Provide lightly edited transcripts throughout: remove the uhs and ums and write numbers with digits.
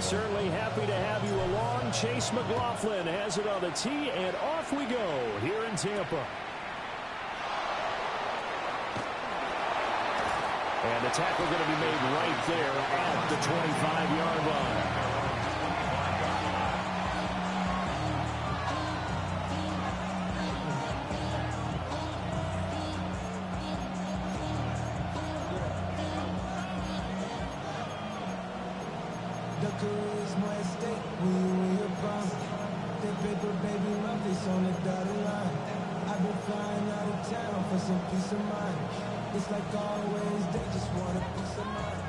Certainly happy to have you along. Chase McLaughlin has it on the tee, and off we go here in Tampa. And the tackle going to be made right there at the 25-yard line. It's like always, they just want a piece of mind.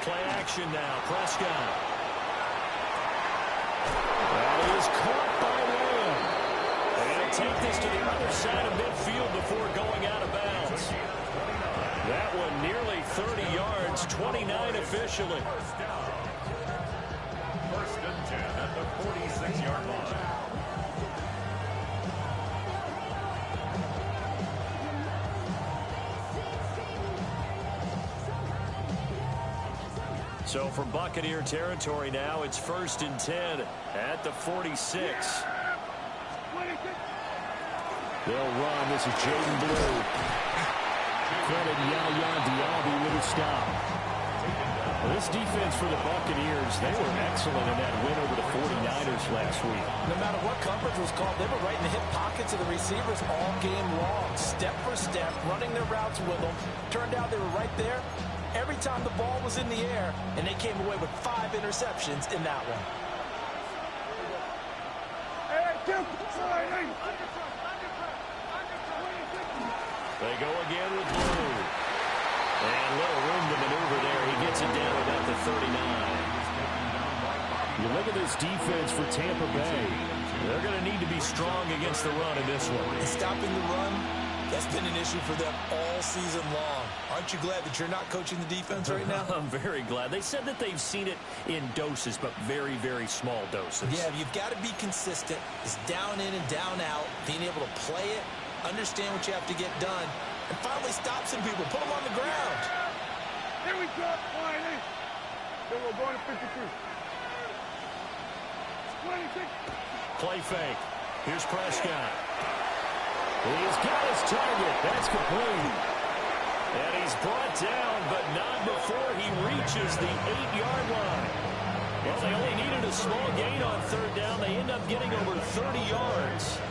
Play action now, Prescott. That is caught by Lamb. They're going to take this to the other side of midfield before going out of bounds. That one nearly 30 yards, 29 officially. First and 10 at the 46-yard line. So from Buccaneer territory now, it's first and 10 at the 46. They'll run. This is Jaden Blue. Credit Yaya Diaby with a stop. Well, this defense for the Buccaneers, they were excellent in that win over the 49ers last week. No matter what coverage was called, they were right in the hip pockets of the receivers all game long. Step for step, running their routes with them. Turned out they were right there every time the ball was in the air, and they came away with 5 interceptions in that one. They go again with Blue. And little room to maneuver there. He gets it down about the 39. You look at this defense for Tampa Bay. They're going to need to be strong against the run in this one. And stopping the run, that's been an issue for them all season long. Aren't you glad that you're not coaching the defense right now? I'm very glad. They said that they've seen it in doses, but very, very small doses. Yeah, you've got to be consistent. It's down in and down out, being able to play it, understand what you have to get done, and finally stop some people, put them on the ground. Here we go, line in. Then we're going to 53. 26. Play fake. Here's Prescott. He's got his target. That's complete. And he's brought down, but not before he reaches the 8-yard line. Well, they only needed a small gain on third down. They end up getting over 30 yards.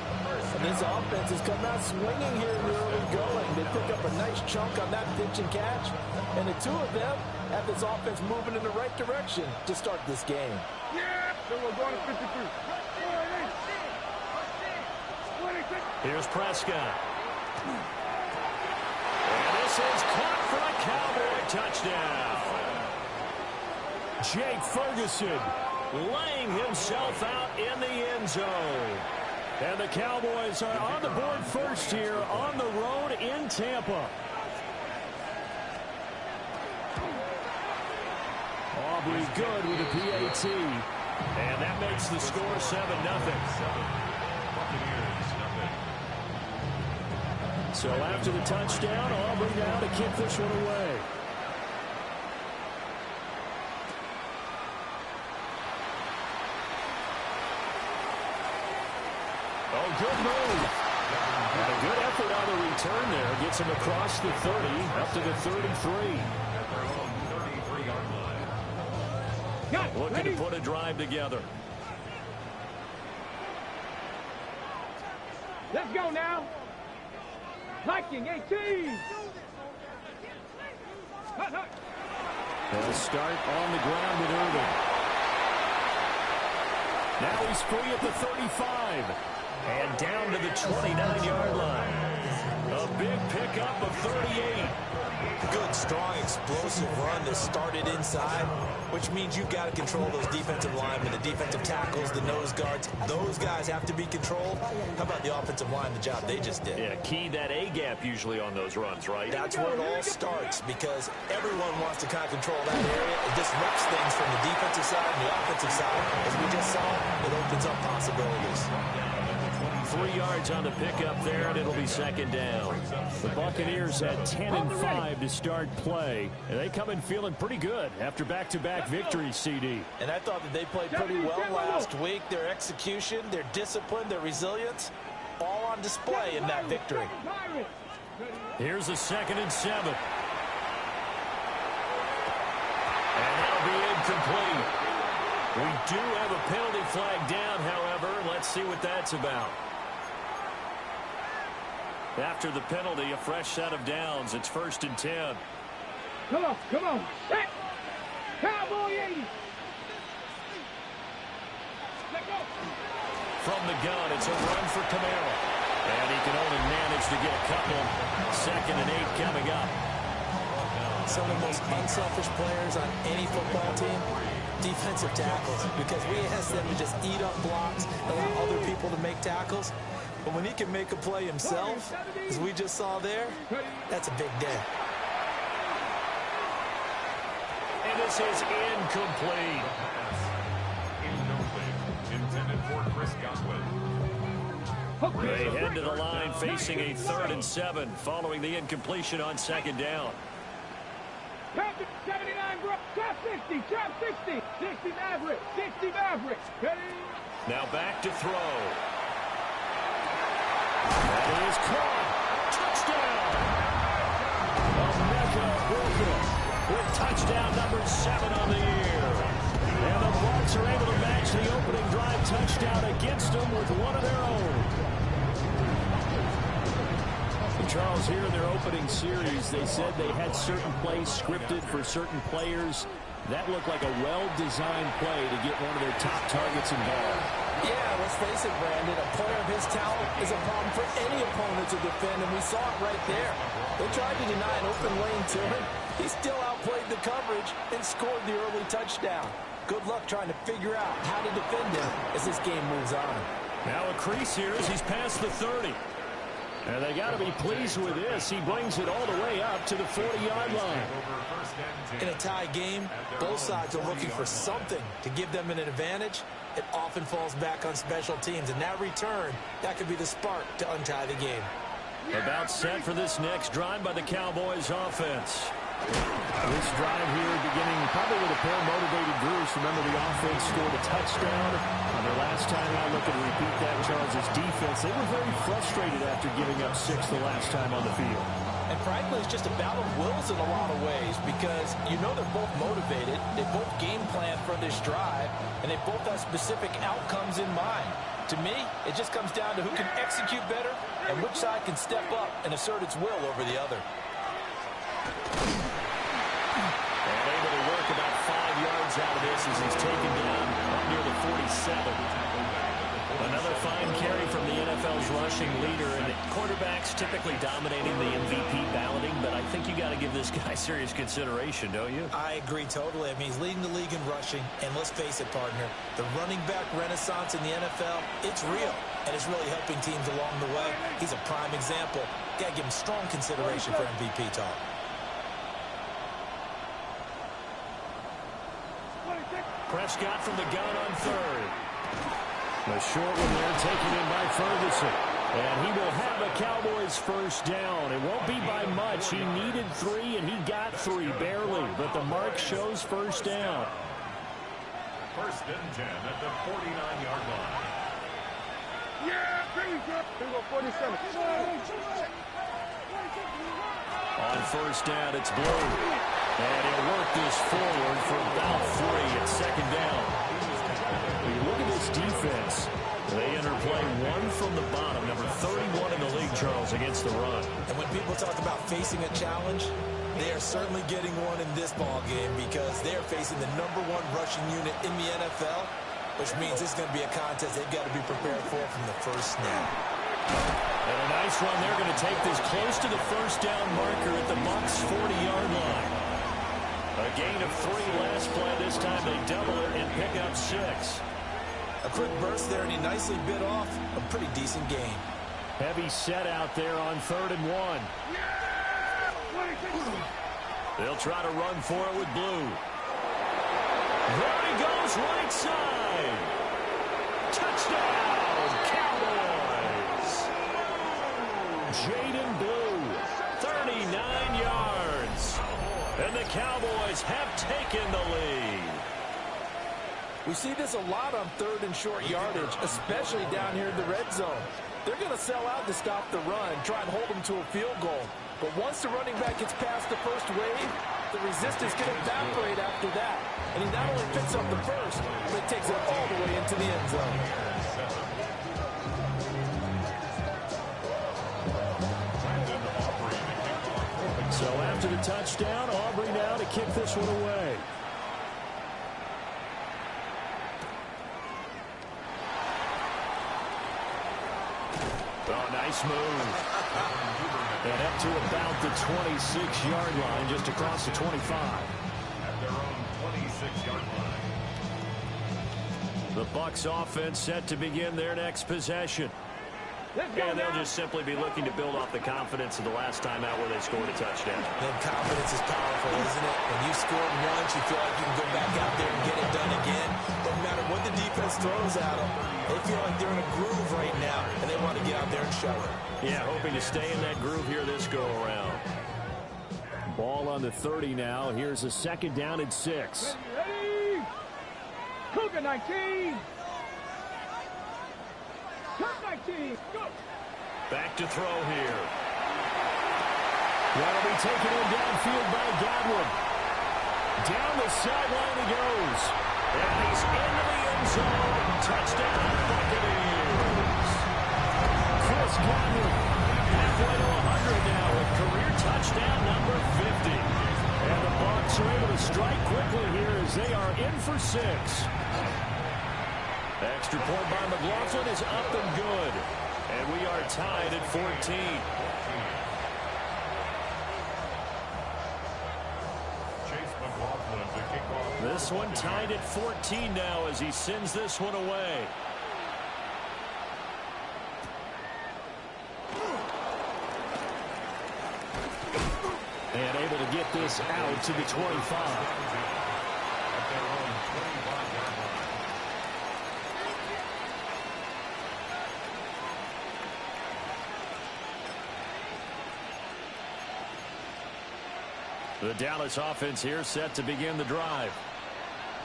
And this offense has come out swinging here in the early going. They pick up a nice chunk on that pitch and catch. And the two of them have this offense moving in the right direction to start this game. Yeah, then we're going to 53. Here's Prescott. And this is caught for a Cowboy touchdown. Jake Ferguson laying himself out in the end zone. And the Cowboys are on the board first here on the road in Tampa. Aubrey good with a PAT. And that makes the score 7-0. So after the touchdown, Aubrey now to kick this one away. Oh, good move. And a good effort on the return there. Gets him across the 30, up to the 33. Looking to put a drive together. Let's go now. Hiking 18. They'll start on the ground with Irvin. Now he's free at the 35. And down to the 29-yard line. A big pickup of 38. Good, strong, explosive run that started inside, which means you've got to control those defensive linemen, the defensive tackles, the nose guards. Those guys have to be controlled. How about the offensive line, the job they just did? Yeah, key that A-gap usually on those runs, right? That's where it all starts, because everyone wants to kind of control that area. It disrupts things from the defensive side and the offensive side. As we just saw, it opens up possibilities. 3 yards on the pickup there, and it'll be second down. The Buccaneers had 10-5 to start play, and they come in feeling pretty good after back-to-back victories, CD. And I thought that they played pretty well last week. Their execution, their discipline, their resilience, all on display in that victory. Here's a 2nd and 7. And that'll be incomplete. We do have a penalty flag down, however. Let's see what that's about. After the penalty, a fresh set of downs. It's 1st and 10. Come on, come on. Set. Cowboy 80. Let go. From the gun, it's a run for Camaro. And he can only manage to get a couple. 2nd and 8 coming up. Some of the most unselfish players on any football team, defensive tackles, because we ask them to just eat up blocks, allow other people to make tackles. But when he can make a play himself, as we just saw there, that's a big day. And this is incomplete. Intended for Chris Godwin. They head to the line facing a 3rd and 7 following the incompletion on 2nd down. Trap 79, bro. Trap 60. Trap 60. 60 Maverick. 60 Maverick. Now back to throw. That is caught. Touchdown. Emeka Wilker with touchdown number 7 on the year. And the Bucs are able to match the opening drive touchdown against them with one of their own. Charles, here in their opening series, they said they had certain plays scripted for certain players. That looked like a well-designed play to get one of their top targets involved. Yeah, let's face it, Brandon. A player of his talent is a problem for any opponent to defend, and we saw it right there. They tried to deny an open lane to him. He still outplayed the coverage and scored the early touchdown. Good luck trying to figure out how to defend him as this game moves on. Now a crease here as he's past the 30. And they got to be pleased with this. He brings it all the way up to the 40-yard line. In a tie game, both sides are looking for something to give them an advantage. It often falls back on special teams, and that return, that could be the spark to untie the game. About set for this next drive by the Cowboys offense. This drive here beginning probably with a pair of motivated groups. Remember, the offense scored a touchdown on their last time out. Look at repeat that, Charles' defense. They were very frustrated after giving up 6 the last time on the field. And frankly, it's just a battle of wills in a lot of ways because you know they're both motivated. They both game plan for this drive, and they both have specific outcomes in mind. To me, it just comes down to who can execute better and which side can step up and assert its will over the other. And able to work about 5 yards out of this as he's taken down up near the 47. Another fine carry from the NFL's rushing leader, and quarterbacks typically dominating the MVP balloting, but I think you got to give this guy serious consideration, don't you? I agree totally. I mean, he's leading the league in rushing, and let's face it, partner, the running back renaissance in the NFL, it's real, and it's really helping teams along the way. He's a prime example. Got to give him strong consideration for MVP talk. Prescott from the gun on 3rd. The short one there taken in by Ferguson. And he will have a Cowboys first down. It won't be by much. He needed 3, and he got 3, barely. But the mark shows first down. 1st and 10 at the 49-yard line. Yeah, there we go. 47. On first down, it's Blue. And he'll work this forward for about 3 at 2nd down. When you look at this defense, they interplay 1 from the bottom, number 31 in the league, Charles, against the run. And when people talk about facing a challenge, they are certainly getting one in this ball game because they are facing the #1 rushing unit in the NFL, which means this is going to be a contest they've got to be prepared for from the first snap. And a nice run. They're going to take this close to the first down marker at the Bucs' 40-yard line. A gain of 3 last play. This time they double it and pick up 6. A quick burst there, and he nicely bit off a pretty decent gain. Heavy set out there on 3rd and 1. They'll try to run for it with Blue. There he goes, right side. Touchdown, Cowboys. Jade in blue. 39 yards. And the Cowboys have taken the lead. We see this a lot on 3rd and short yardage, especially down here in the red zone. They're going to sell out to stop the run, try and hold them to a field goal. But once the running back gets past the first wave, the resistance can evaporate after that. And he not only picks up the first, but he takes it all the way into the end zone. So after the touchdown, Aubrey now to kick this one away. Oh, nice move. And up to about the 26-yard line, just across the 25. At their own 26-yard line. The Bucs offense set to begin their next possession. And they'll just simply be looking to build off the confidence of the last time out where they scored a touchdown. And confidence is powerful, isn't it? When you scored once, you feel like you can go back out there and get it done again. No matter what the defense throws at them, they feel like they're in a groove right now, and they want to get out there and show it. Yeah, hoping to stay in that groove here this go-around. Ball on the 30 now. Here's a second down and 6. Ready? Cougar 19. Cougar 19. Go. Back to throw here. That'll be taken in downfield by Godwin. Down the sideline he goes. And he's into the end zone. Touchdown, Buccaneers. Chris Godwin, halfway to 100 now with career touchdown number 50. And the Bucs are able to strike quickly here as they are in for 6. Extra point by McLaughlin is up and good. And we are tied at 14. This one tied at 14 now as he sends this one away. And able to get this out to the 25. The Dallas offense here set to begin the drive.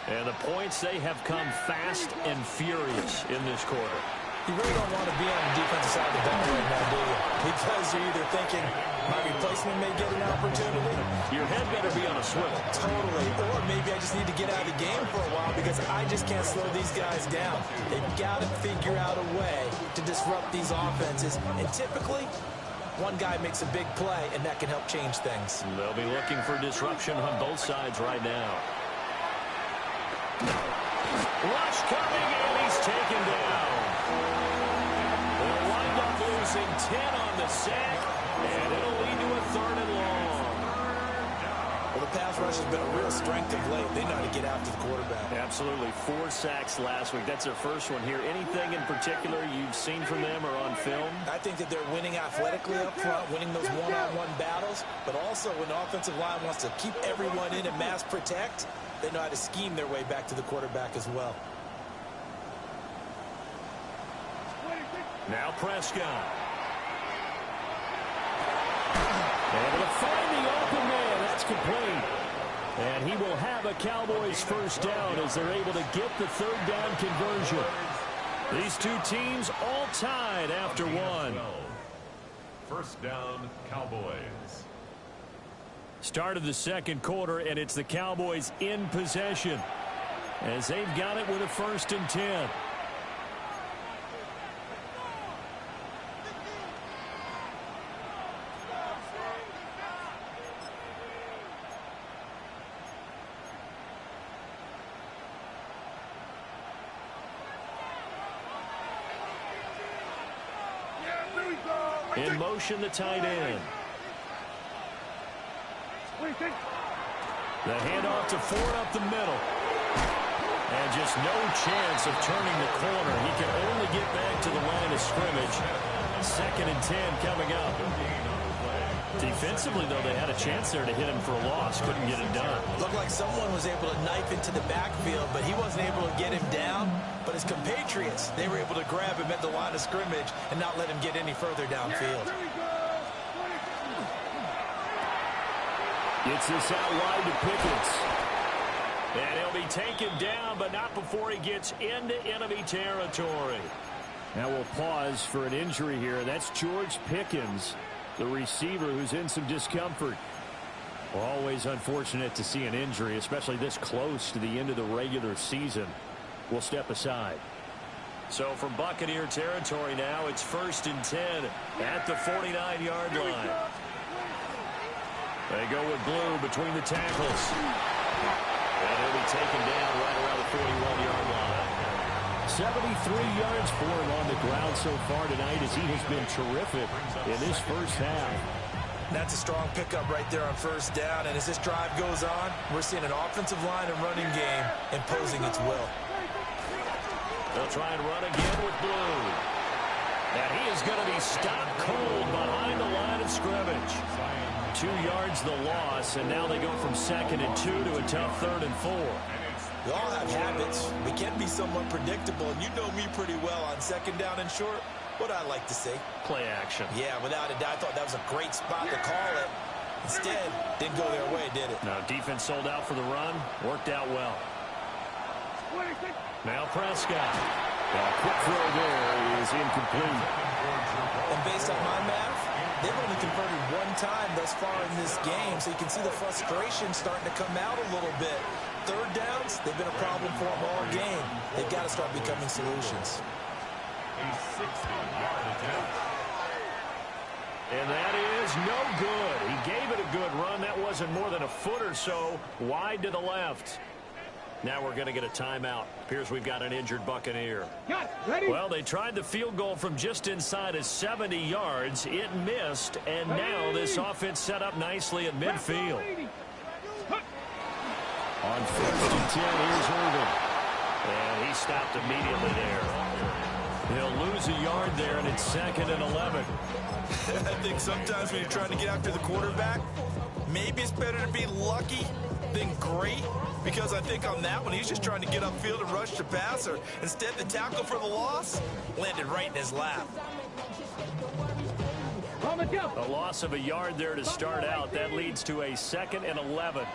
And the points, they have come fast and furious in this quarter. You really don't want to be on the defensive side of the ball right now, do you? Because you're either thinking my replacement may get an opportunity. Your head better be on a swivel. Totally. Or maybe I just need to get out of the game for a while because I just can't slow these guys down. They've got to figure out a way to disrupt these offenses. And typically, one guy makes a big play, and that can help change things. They'll be looking for disruption on both sides right now. Rush coming, and he's taken down. They'll wind up losing 10 on the sack, and it'll lead to a 3rd and long. Well, the pass rush has been a real strength of late. They know how to get after the quarterback. Absolutely. 4 sacks last week. That's their first one here. Anything in particular you've seen from them or on film? I think that they're winning athletically up front, winning those one-on-one battles, but also when the offensive line wants to keep everyone in and mass protect, they know how to scheme their way back to the quarterback as well. Now Prescott. Able to find the open man. That's complete. And he will have a Cowboys first down as they're able to get the 3rd down conversion. These two teams all tied after one. First down, Cowboys. Start of the second quarter, and it's the Cowboys in possession as they've got it with a 1st and 10. In motion, the tight end. The handoff to Ford up the middle. And just no chance of turning the corner. He can only get back to the line of scrimmage. 2nd and 10 coming up. Defensively, though, they had a chance there to hit him for a loss. Couldn't get it done. Looked like someone was able to knife into the backfield, but he wasn't able to get him down. But his compatriots, they were able to grab him at the line of scrimmage and not let him get any further downfield. Gets this out wide to Pickens. And he'll be taken down, but not before he gets into enemy territory. Now we'll pause for an injury here. That's George Pickens, the receiver who's in some discomfort. Always unfortunate to see an injury, especially this close to the end of the regular season. We'll step aside. So from Buccaneer territory now, it's 1st and 10 at the 49-yard line. They go with Blue between the tackles. And he'll be taken down right around the 41-yard line. 73 yards for him on the ground so far tonight as he has been terrific in this first half. That's a strong pickup right there on 1st down. And as this drive goes on, we're seeing an offensive line and running game imposing its will. They'll try and run again with Blue. And he is going to be stopped cold behind the line of scrimmage. 2 yards the loss, and now they go from 2nd and 2 to a tough 3rd and 4. We all have habits. We can be somewhat predictable, and you know me pretty well on 2nd down and short. What I like to say? Play action. Yeah, without a doubt, I thought that was a great spot to call it. Instead, didn't go their way, did it? No, defense sold out for the run. Worked out well. Now Prescott. A quick throw there is incomplete. And based on my math, they've only converted 1 time thus far in this game, so you can see the frustration starting to come out a little bit. 3rd downs, they've been a problem for them all game. They've got to start becoming solutions. A 60-yard attempt. And that is no good. He gave it a good run. That wasn't more than a foot or so wide to the left. Now we're going to get a timeout. Appears we've got an injured Buccaneer. Ready? Well, they tried the field goal from just inside of 70 yards. It missed, and now this offense set up nicely at midfield. On 1st and 10, here's Irvin. And he stopped immediately there. He'll lose a yard there, and it's 2nd and 11. I think sometimes when you're trying to get after the quarterback, maybe it's better to be lucky than great, because I think on that one, he's just trying to get upfield and rush the passer. Instead, the tackle for the loss landed right in his lap. A loss of a yard there to start out. That leads to a 2nd and 11.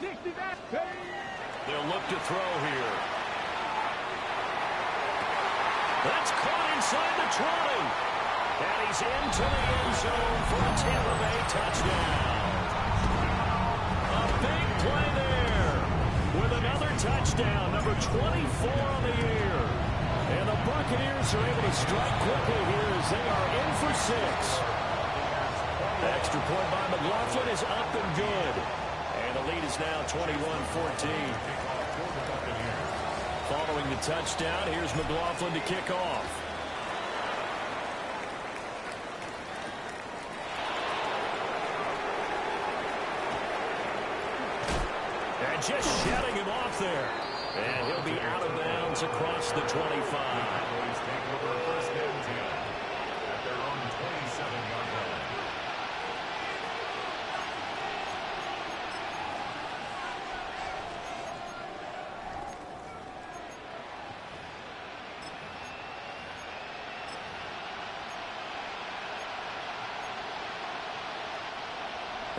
They'll look to throw here. That's caught inside the 20. And he's into the end zone for a Tampa Bay touchdown. A big play there with another touchdown, number 24 on the year. And the Buccaneers are able to strike quickly here as they are in for 6. The extra point by McLaughlin is up and good. And the lead is now 21-14. Following the touchdown, here's McLaughlin to kick off. And just shutting him off there. And he'll be out of bounds across the 25. Cowboys take over 1st and 10 at their own 27-yard line.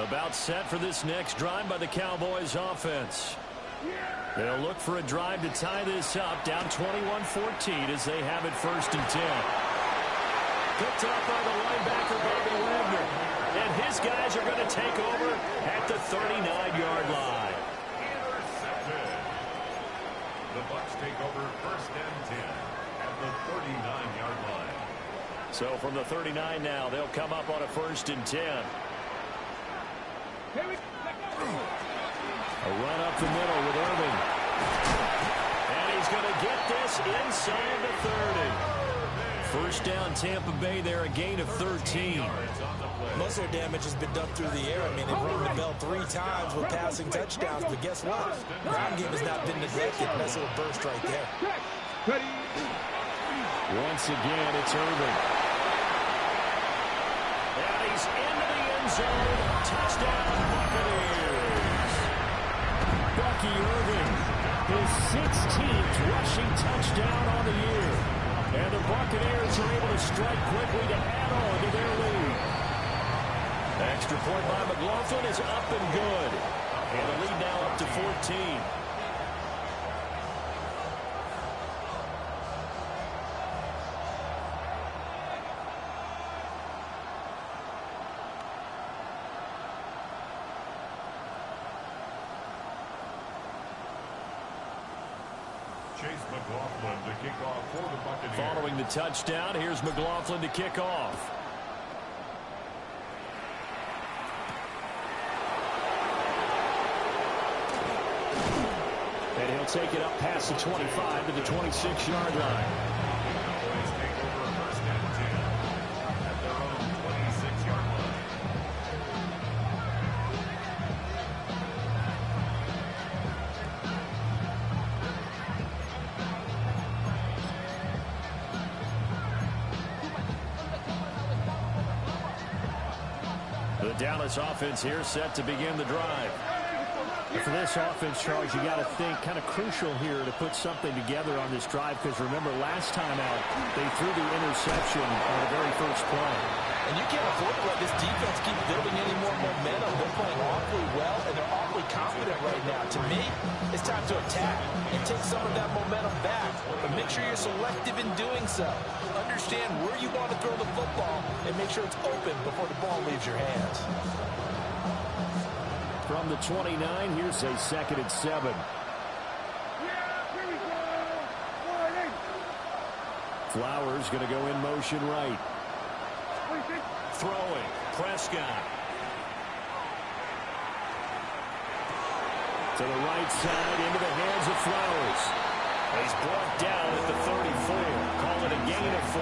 About set for this next drive by the Cowboys offense. They'll look for a drive to tie this up, down 21-14 as they have it 1st and 10. Picked up by the linebacker, Bobby Wagner. And his guys are going to take over at the 39-yard line. Intercepted. The Bucs take over 1st and 10 at the 39-yard line. So from the 39 now, they'll come up on a 1st and 10. A run up the middle with Irving. And he's going to get this inside the 30. 1st down Tampa Bay there, a gain of 13. Most of their damage has been done through the air. I mean, they've rung the bell 3 times with passing touchdowns, but guess what? Ground game has not been neglected. Nice little burst right there. Once again, it's Irving. And he's into the end zone. Touchdown, Buccaneers. Bucky Irving, his 16th rushing touchdown on the year. And the Buccaneers are able to strike quickly to add on to their lead. A Extra point by McLaughlin is up and good. And the lead now up to 14. Chase McLaughlin to kick off for the Buccaneers. Following the touchdown, here's McLaughlin to kick off. And he'll take it up past the 25 to the 26-yard line. Cowboys take over first and 10 at their own 26-yard line. The Dallas offense here set to begin the drive. For this offense, Charles, you got to think kind of crucial here to put something together on this drive, because remember last time out they threw the interception on the very first play. And you can't afford to let this defense keep building any more momentum. They're playing awfully well, and they're awfully confident right now. To me, it's time to attack and take some of that momentum back. But make sure you're selective in doing so. Understand where you want to throw the football and make sure it's open before the ball leaves your hands. From the 29, here's a 2nd and 7. Flowers going to go in motion right. Throwing. Prescott. To the right side, into the hands of Flowers. He's brought down at the 34. Call it a gain of 4.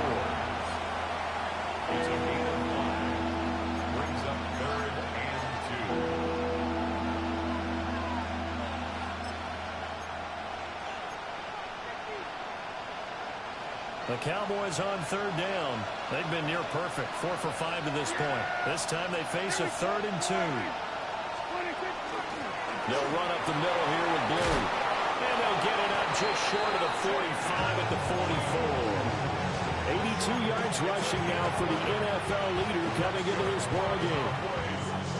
It's a gain of 1. Brings up 3rd and 2. The Cowboys on 3rd down. They've been near perfect, 4 for 5 to this point. This time they face a 3rd and 2. They'll run up the middle here with Blue. And they'll get it up just short of the 45 at the 44. 82 yards rushing now for the NFL leader coming into this ballgame.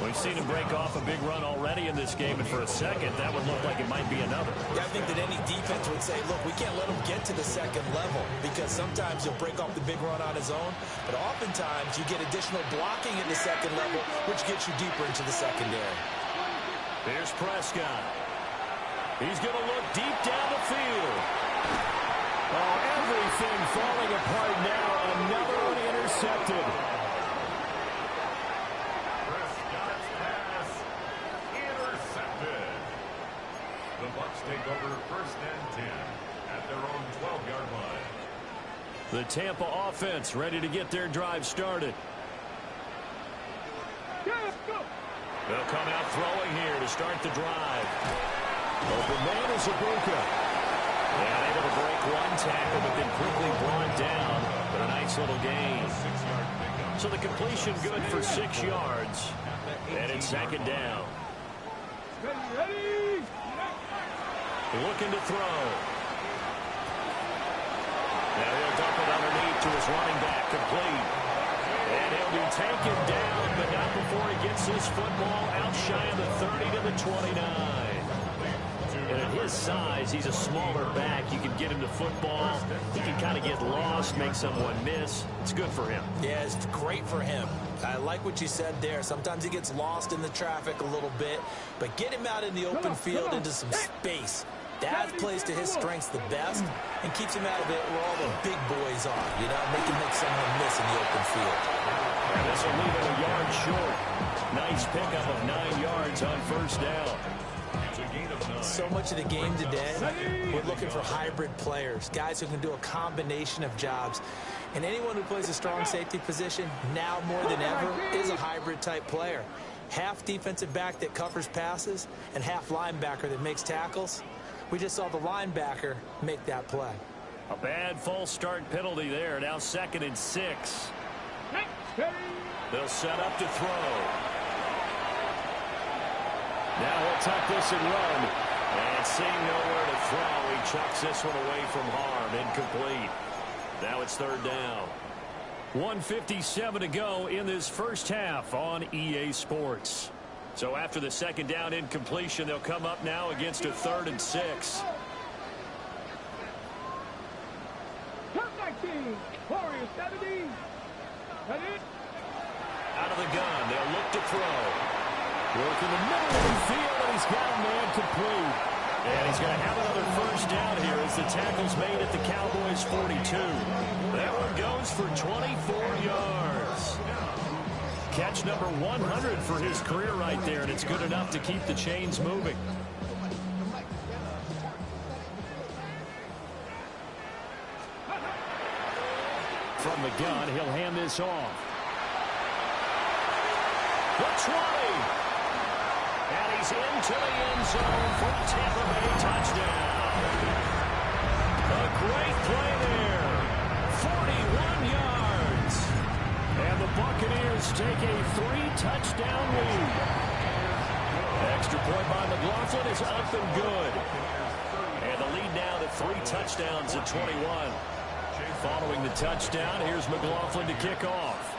We've seen him break off a big run already in this game, and for a second, that would look like it might be another. Yeah, I think that any defense would say, look, we can't let him get to the second level, because sometimes he'll break off the big run on his own, but oftentimes you get additional blocking at the second level, which gets you deeper into the secondary. Here's Prescott. He's going to look deep down the field. Oh, everything falling apart now. Another one intercepted. Prescott's pass intercepted. The Bucs take over first and 10 at their own 12-yard line. The Tampa offense ready to get their drive started. They'll come out throwing here to start the drive. Open man is Ibuka. And able to break one tackle, but then quickly brought down. But a nice little gain. So the completion good for 6 yards. And it's 2nd down. Looking to throw. Now he'll dump it underneath to his running back, complete. And he'll be taken down, but not before he gets his football out shy of the 30 to the 29. And at his size, he's a smaller back. You can get him to football. He can kind of get lost, make someone miss. It's good for him. Yeah, it's great for him. I like what you said there. Sometimes he gets lost in the traffic a little bit, but get him out in the open field into some space. That plays to his strengths the best and keeps him out of it where all the big boys are, you know, make him make someone miss in the open field. And this will leave him a yard short. Nice pickup of 9 yards on first down. So much of the game today, we're looking for hybrid players, guys who can do a combination of jobs. And anyone who plays a strong safety position, now more than ever, is a hybrid type player. Half defensive back that covers passes and half linebacker that makes tackles. We just saw the linebacker make that play. A bad false start penalty there. Now 2nd and 6. They'll set up to throw. Now he'll tuck this and run. And seeing nowhere to throw, he chucks this one away from harm. Incomplete. Now it's 3rd down. 1:57 to go in this first half on EA Sports. So after the second down incompletion, they'll come up now against a 3rd and 6. Turn 19. Warriors 70. That it. Out of the gun, they'll look to throw. Work in the middle of the field, and he's got a man complete. And he's going to have another first down here as the tackle's made at the Cowboys' 42. That one goes for 24 yards. Catch number 100 for his career right there, and it's good enough to keep the chains moving. From the gun, he'll hand this off. The 20. And he's into the end zone for Tampa Bay touchdown. A great play there. 41 yards. And the Buccaneers take a 3-touchdown lead. Extra point by McLaughlin is up and good. And the lead now to 3 touchdowns at 21. Following the touchdown, here's McLaughlin to kick off.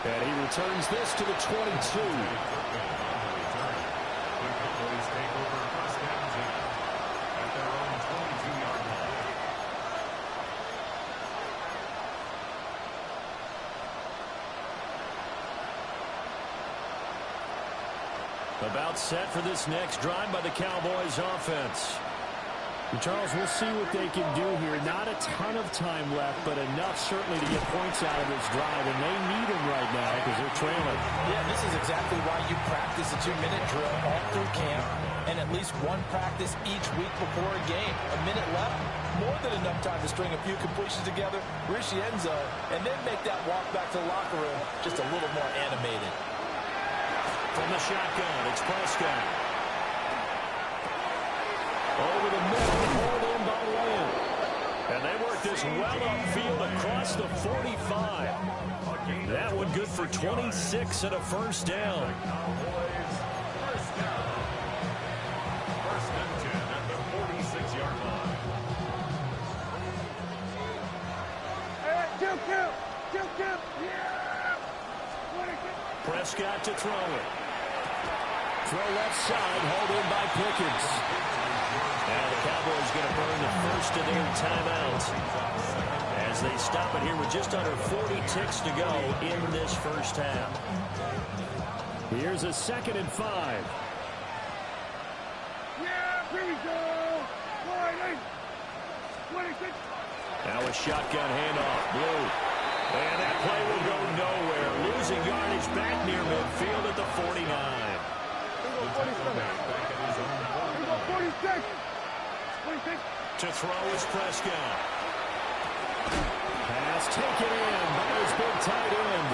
And he returns this to the 22. About set for this next drive by the Cowboys offense. Charles, we'll see what they can do here. Not a ton of time left, but enough certainly to get points out of this drive, and they need them right now because they're trailing. Yeah, this is exactly why you practice a 2-minute drill all through camp and at least one practice each week before a game. A minute left, more than enough time to string a few completions together, reach the end zone, and then make that walk back to the locker room just a little more animated. From the shotgun, it's Prescott. Over the middle, pulled in by Lamb. And they work this well upfield across the 45. That one good for 26 and a first down. First and 10 at the 46-yard line. Kill. Yeah. Prescott to throw it. Throw left side, hauled in by Pickens. Now the Cowboys going to burn the first of their timeouts as they stop it here with just under 40 ticks to go in this first half. Here's a 2nd and 5. Yeah, here we go. 26. Now a shotgun handoff, Blue. And that play will go nowhere. Losing yardage back near midfield at the 49. 46. To throw is Prescott. Pass taken in by his big tight end.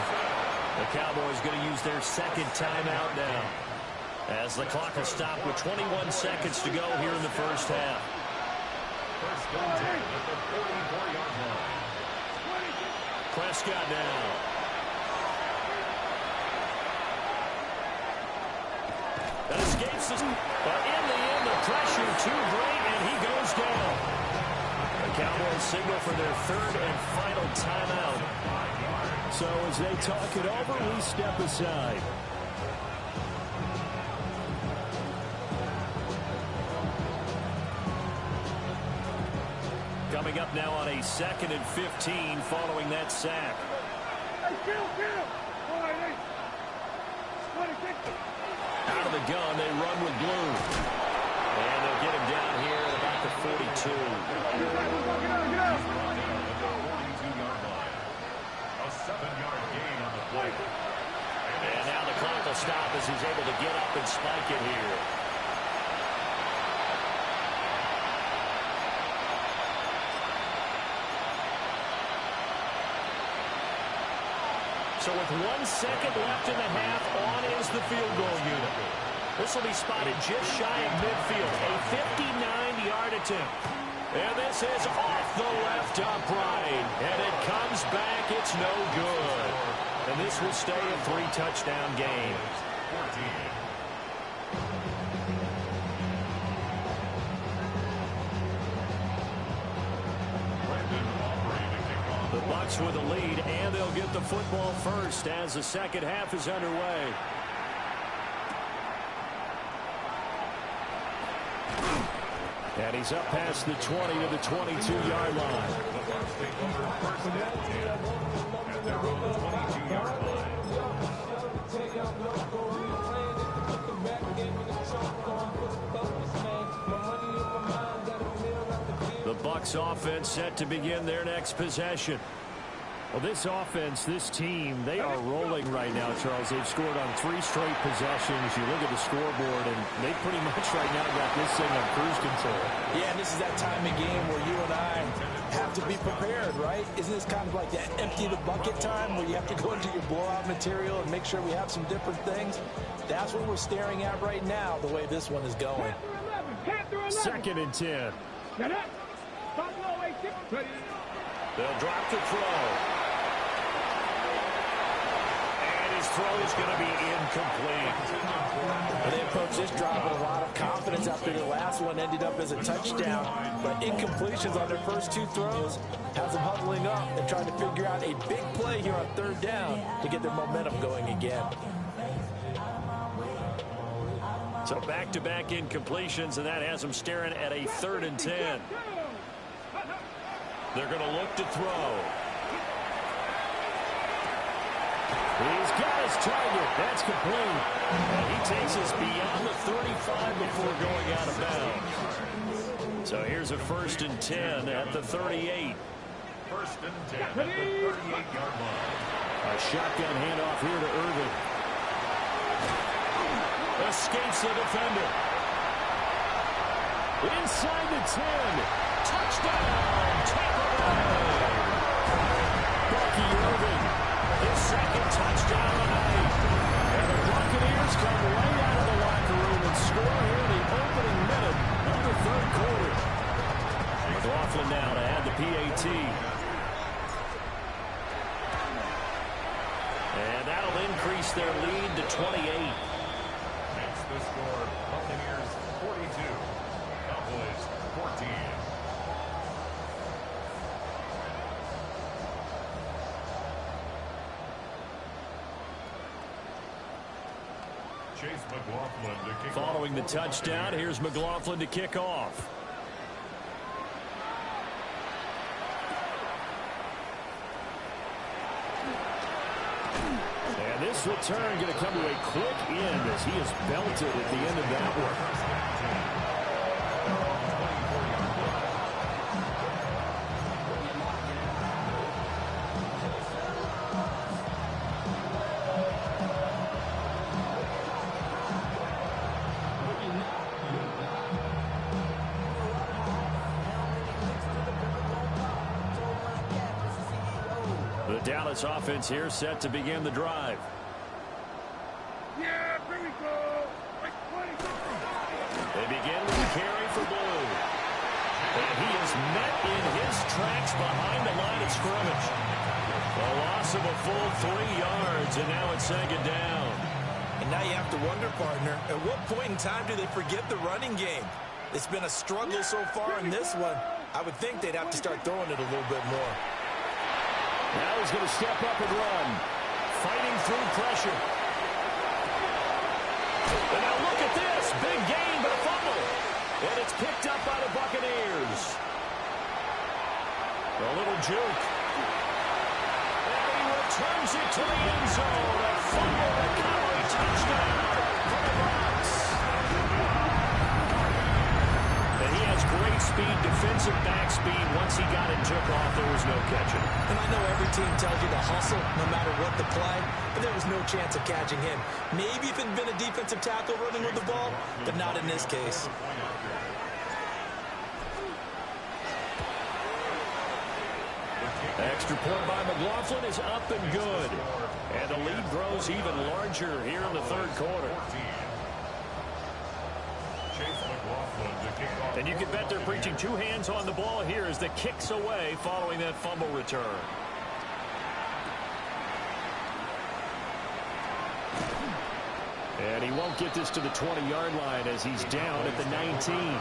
The Cowboys going to use their 2nd timeout now, as the clock will stop with 21 seconds to go here in the first half. First and 10 at the 44-yard line. Prescott now. That escapes this, but in the end, the pressure too great, and he goes down. The Cowboys signal for their 3rd and final timeout. So as they talk it over, we step aside. Coming up now on a 2nd and 15 following that sack. Out of the gun, they run with Blue. And they'll get him down here at about the 42. A 7-yard gain on the play. And now the clock will stop as he's able to get up and spike it here. So with 1 second left in the half, on is the field goal unit. This will be spotted just shy of midfield, a 59-yard attempt. And this is off the left upright. And it comes back, it's no good. And this will stay a 3-touchdown game. 14. Bucs with a lead, and they'll get the football first as the second half is underway. And he's up past the 20 to the 22-yard line. The Bucs take over first and 10 at their own 22-yard line. The Bucs offense set to begin their next possession. Well, this offense, this team, they are rolling right now, Charles. They've scored on 3 straight possessions. You look at the scoreboard, and they pretty much right now got this thing on cruise control. Yeah, and this is that time of game where you and I have to be prepared, right? Isn't this kind of like that empty the bucket time where you have to go into your blowout material and make sure we have some different things? That's what we're staring at right now, the way this one is going. 2nd and 10. They'll drop the throw. And his throw is going to be incomplete. Well, they approach this drive with a lot of confidence after the last one ended up as a touchdown. But incompletions on their first 2 throws has them huddling up and trying to figure out a big play here on 3rd down to get their momentum going again. So back-to-back incompletions, and that has them staring at a 3rd and 10. They're going to look to throw. He's got his target. That's complete. And he takes us beyond the 35 before going out of bounds. So here's a 1st and 10 at the 38. 1st and 10 at the 38-yard line. A shotgun handoff here to Irvin. Escapes the defender. Inside the 10. Touchdown, Tampa Bay. Bucky Irvin, his 2nd touchdown of the night. And the Buccaneers come right out of the locker room and score here in the opening minute of the 3rd quarter. McLaughlin now to add the PAT. And that'll increase their lead to 28. Makes the score Buccaneers 42, Cowboys 14. Chase McLaughlin to kick Following the off. touchdown, here's McLaughlin to kick off. And this return going to come to a quick end as he is belted at the end of that one. The Dallas offense here set to begin the drive. Yeah, here we go. They begin with a carry for Blue. And he is met in his tracks behind the line of scrimmage. A loss of a full 3 yards, and now it's 2nd down. And now you have to wonder, partner, at what point in time do they forget the running game? It's been a struggle so far in this one. I would think they'd have to start throwing it a little bit more. Now he's going to step up and run. Fighting through pressure. And now look at this. Big gain, but a fumble. And it's picked up by the Buccaneers. A little juke. And he returns it to the end zone. A fumble recovery touchdown for the Bucs. And he has great speed, defensive back speed. Once he got it and took off, there was no catching. And I know every team tells you to hustle no matter what the play, but there was no chance of catching him. Maybe if it had been a defensive tackle running with the ball, but not in this case. Extra point by McLaughlin is up and good. And the lead grows even larger here in the 3rd quarter. And you can bet they're preaching 2 hands on the ball here as the kick's away following that fumble return. And he won't get this to the 20-yard line as he's down at the 19.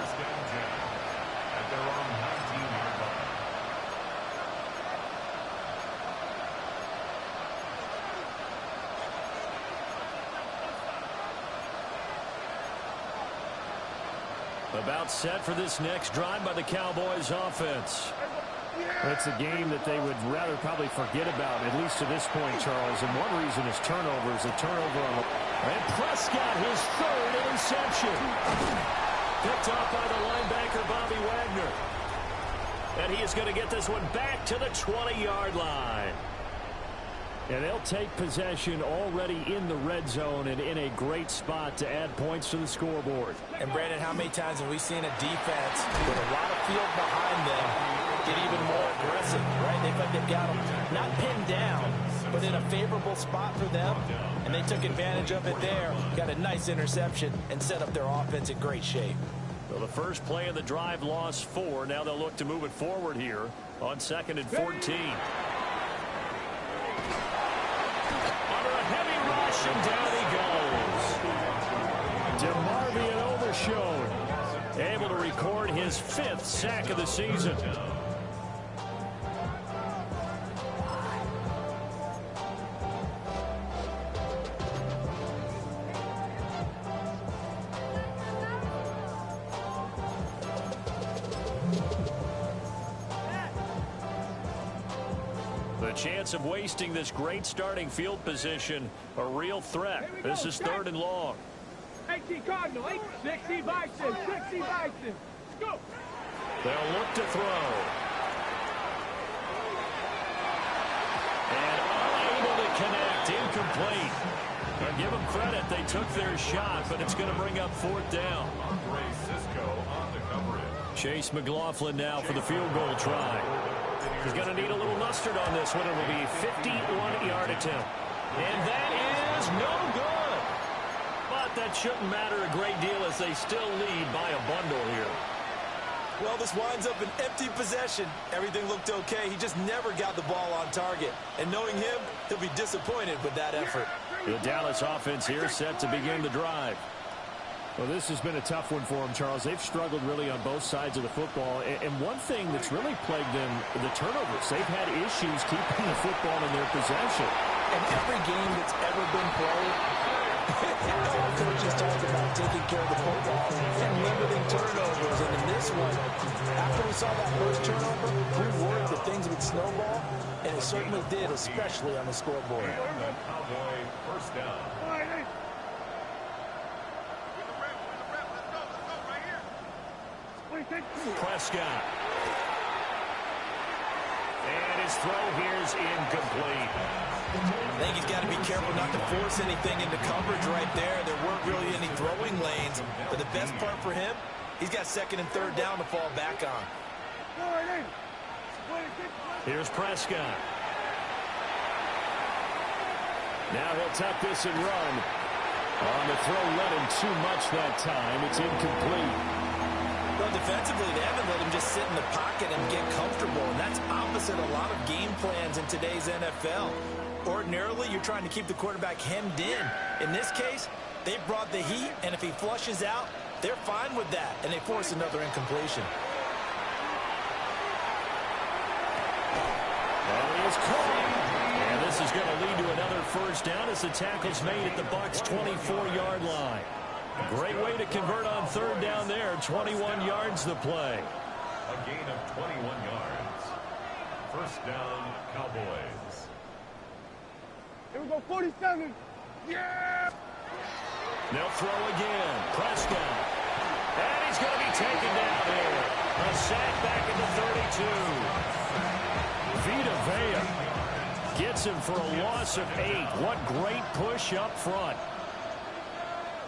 About set for this next drive by the Cowboys offense. It's a game that they would rather probably forget about, at least to this point, Charles. And one reason is turnovers. A turnover on the... And Prescott, his third interception. Picked off by the linebacker, Bobby Wagner. And he is going to get this one back to the 20-yard line. And they'll take possession already in the red zone and in a great spot to add points to the scoreboard. And, Brandon, how many times have we seen a defense with a lot of field behind them get even more aggressive, right? They think they've got them not pinned down, but in a favorable spot for them, and they took advantage of it there, got a nice interception, and set up their offense in great shape. Well, the first play of the drive lost 4. Now they'll look to move it forward here on 2nd and 14. Under a heavy rush, and down he goes. DeMarvion Overshown, able to record his 5th sack of the season. Chance of wasting this great starting field position, a real threat. This is 3rd and long. 18 Cardinal, 60 Bison, 60 Bison. Go. They'll look to throw. And unable to connect, incomplete. Now give them credit, they took their shot, but it's going to bring up 4th down. Chase McLaughlin now for the field goal try. He's going to need a little mustard on this one. It will be a 51-yard attempt. And that is no good. But that shouldn't matter a great deal as they still lead by a bundle here. Well, this winds up an empty possession. Everything looked okay. He just never got the ball on target. And knowing him, he'll be disappointed with that effort. The Dallas offense here set to begin the drive. Well, this has been a tough one for them, Charles. They've struggled really on both sides of the football. And one thing that's really plagued them, the turnovers. They've had issues keeping the football in their possession. And every game that's ever been played, all coaches talk about taking care of the football and limiting turnovers. And in this one, after we saw that first turnover, we worried that things would snowball, and it certainly did, especially on the scoreboard. Cowboy first down. Prescott. And his throw here is incomplete. I think he's got to be careful not to force anything into coverage right there. There weren't really any throwing lanes. But the best part for him, he's got 2nd and 3rd down to fall back on. Here's Prescott. Now he'll tuck this and run. On the throw, let him too much that time. It's incomplete. Well, defensively, they haven't let him just sit in the pocket and get comfortable, and that's opposite a lot of game plans in today's NFL. Ordinarily, you're trying to keep the quarterback hemmed in. In this case, they brought the heat, and if he flushes out, they're fine with that, and they force another incompletion. Well, he is caught. And this is going to lead to another first down as the tackle's made at the Bucs' 24-yard line. Great way to convert on 3rd down there. 21 yards the play. A gain of 21 yards. First down, Cowboys. Here we go, 47. Yeah! They'll throw again. Prescott. And he's going to be taken down here. A sack back at the 32. Vita Vea gets him for a loss of 8. What great push up front.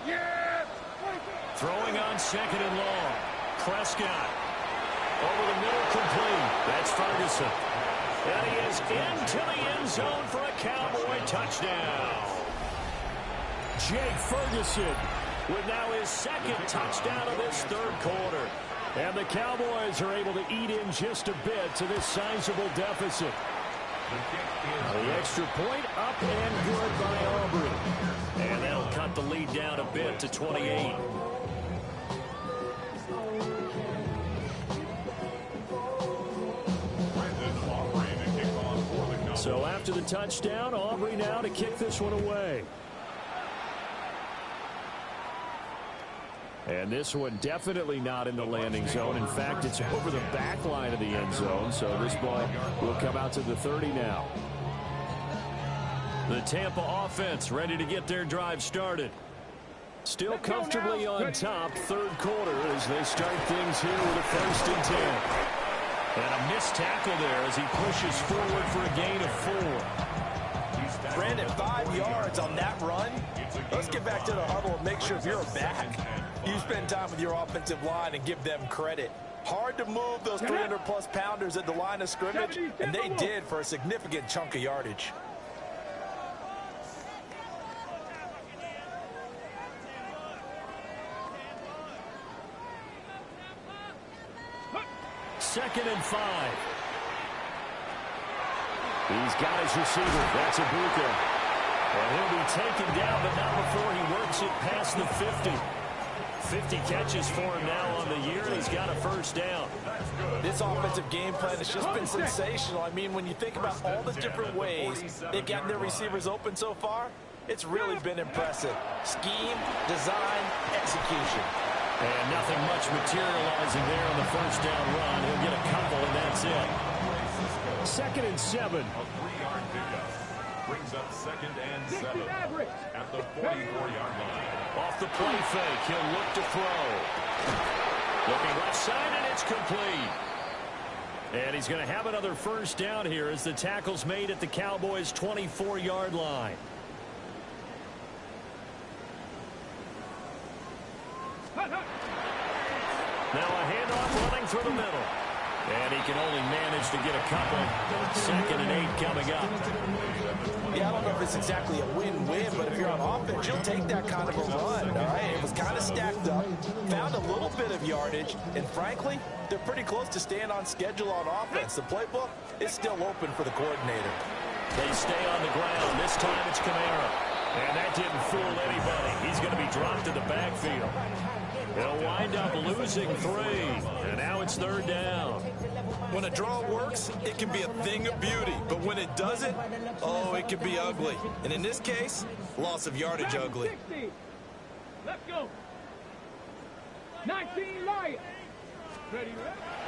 Yeah! Throwing on 2nd and long. Prescott. Over the middle, complete. That's Ferguson. And he is into the end zone for a Cowboy touchdown. Jake Ferguson with now his 2nd touchdown of this 3rd quarter. And the Cowboys are able to eat in just a bit to this sizable deficit. The extra point up and good by Aubrey. And that'll cut the lead down a bit to 28. So after the touchdown, Aubrey now to kick this one away. And this one definitely not in the landing zone. In fact, it's over the back line of the end zone. So this ball will come out to the 30 now. The Tampa offense ready to get their drive started. Still comfortably on top, third quarter as they start things here with a 1st and 10. And a missed tackle there as he pushes forward for a gain of 4. Brandon, 5 yards on that run. Let's get back to the huddle and make sure if you're a back, you spend time with your offensive line and give them credit. Hard to move those 300-plus pounders at the line of scrimmage, and they did for a significant chunk of yardage. Second and 5. He's got his receiver. That's Ibuka. And he'll be taken down, but not before he works it past the 50. 50 catches for him now on the year, and he's got a 1st down. This offensive game plan has just been sensational. I mean, when you think about all the different ways they've gotten their receivers open so far, it's really been impressive. Scheme, design, execution. And nothing much materializing there on the 1st down run. He'll get a couple, and that's it. 2nd and 7. A 3-yard pickup. Brings up 2nd and 7 at the 44-yard line. Off the play fake, he'll look to throw. Looking left side, and it's complete. And he's going to have another 1st down here as the tackle's made at the Cowboys' 24-yard line. Now a handoff running through the middle. And he can only manage to get a couple. 2nd and 8 coming up. Yeah, I don't know if it's exactly a win-win, but if you're on offense, you'll take that kind of a run, all right? It was kind of stacked up, found a little bit of yardage, and frankly, they're pretty close to staying on schedule on offense. The playbook is still open for the coordinator. They stay on the ground. This time it's Kamara. And that didn't fool anybody. He's going to be dropped in the backfield. They'll wind up losing 3. And now it's 3rd down. When a draw works, it can be a thing of beauty. But when it doesn't, oh, it can be ugly. And in this case, loss of yardage ugly. Let's go. 19 Lions. Ready,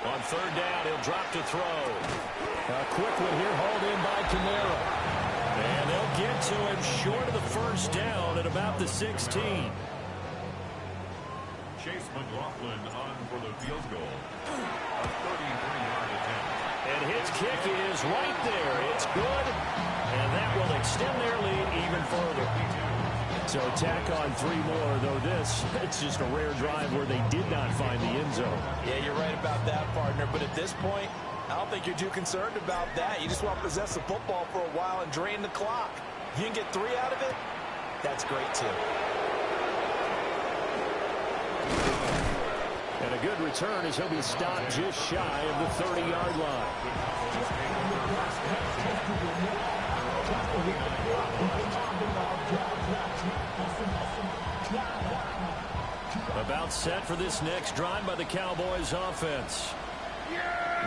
On 3rd down, he'll drop to throw. A quick one here, hauled in by Kamara. And they'll get to him short of the 1st down at about the 16. Chase McLaughlin on for the field goal. A 33-yard attempt. And his kick is right there. It's good. And that will extend their lead even further. So tack on 3 more, though it's just a rare drive where they did not find the end zone. Yeah, you're right about that, partner. But at this point, I don't think you're too concerned about that. You just want to possess the football for a while and drain the clock. If you can get 3 out of it, that's great, too. And a good return as he'll be stopped just shy of the 30-yard line. About set for this next drive by the Cowboys offense.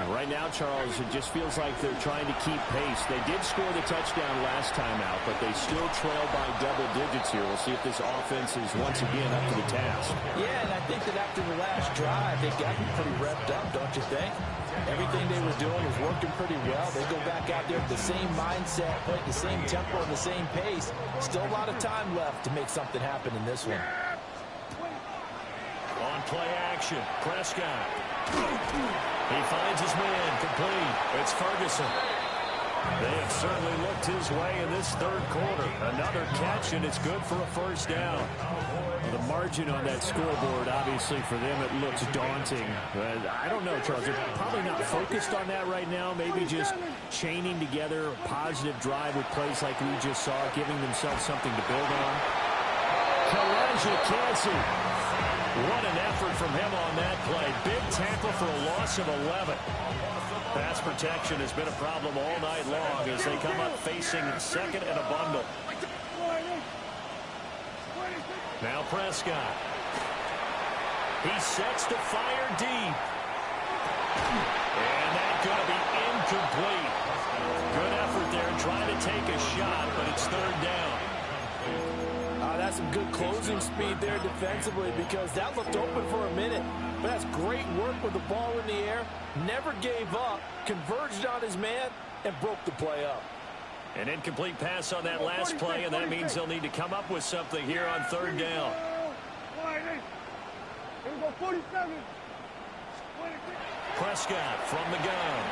Right now, Charles, it just feels like they're trying to keep pace. They did score the touchdown last time out, but they still trail by double digits here. We'll see if this offense is once again up to the task. Yeah, and I think that after the last drive, they got pretty revved up, don't you think? Everything they were doing was working pretty well. They go back out there with the same mindset, play at the same tempo and the same pace. Still a lot of time left to make something happen in this one. On play action, Prescott. He finds his man, complete. It's Ferguson. They have certainly looked his way in this 3rd quarter. Another catch, and it's good for a 1st down. The margin on that scoreboard, obviously, for them, it looks daunting. But I don't know, Charles. They're probably not focused on that right now. Maybe just chaining together a positive drive with plays like we just saw, giving themselves something to build on. Kalijah Kancey. What an effort from him on that play. Big tackle for a loss of 11. Pass protection has been a problem all night long as they come up facing 2nd and a bundle. Now Prescott. He sets to fire deep. And that's going to be incomplete. Good effort there trying to take a shot, but it's 3rd down. That's That's some good closing speed there defensively because that looked open for a minute. But that's great work with the ball in the air. Never gave up, converged on his man, and broke the play up. An incomplete pass on that last play, and that means they'll need to come up with something here on third down. Prescott from the gun.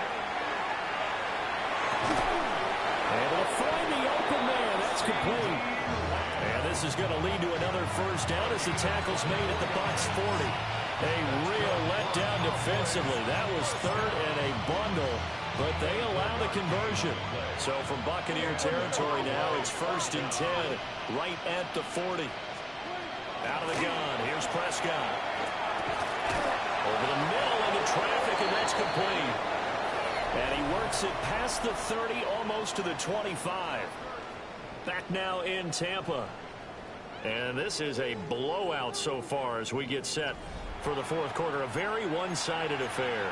Able to find the open man. That's complete. And this is going to lead to another first down as the tackle's made at the Bucs 40. A real letdown defensively. That was third and a bundle, but they allow the conversion. So from Buccaneer territory now, it's 1st and 10, right at the 40. Out of the gun, here's Prescott. Over the middle into traffic, and that's complete. And he works it past the 30, almost to the 25. Back now in Tampa. And this is a blowout so far as we get set for the fourth quarter. A very one-sided affair.